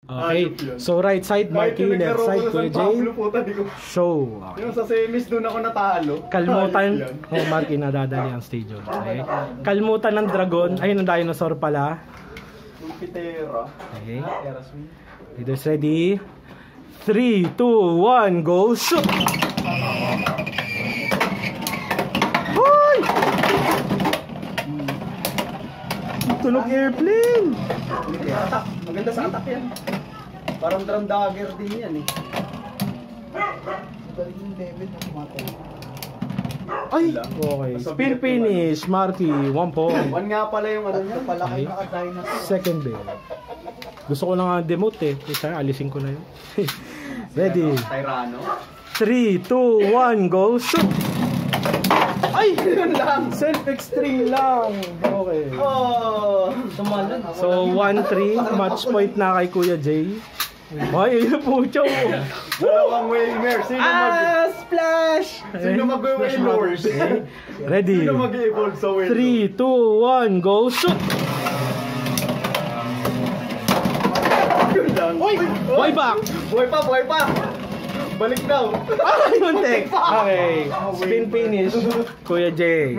Okay, so right side, Marky, left side, Kuya Jay. Show. Okay. Yung sa semis doon ako natalo. Kalmutan, Marky, nadadali ang stage. Okay. Kalmutan ng dragon, ayun ang dinosaur pala. Jupitera. Okay. Leaders ready. 3, 2, 1, go, shoot! Hoy! Tunog airplane! Attack. Maganda sa attack yan. Parang drum dagger din yan eh. Galing yung David na kumatay. Ay! Okay. Spin finish, Marky, 1 point. One nga pala yung ano niya. Pala kayo naka-dinosaur. Second bell. Gusto ko lang demote eh. Kaya alisin ko na yun. Ready? Tyrano. 3, 2, 1, go, shoot! Ay! Yun lang. Self-extreme lang. Okay. Oh! Tumalan. So, 1-3. Match point na kay Kuya Jay. Ay, ayun po, chow. Dalawang Waymer. Splash! Sino mag-Waymers? Ready? Sino mag-evolve sa Waymer? 3, 2, 1, go, shoot! Yun lang. Way back! Buhay pa! Balik daw. Ay, muntik! Okay. Spin finish, Kuya Jay.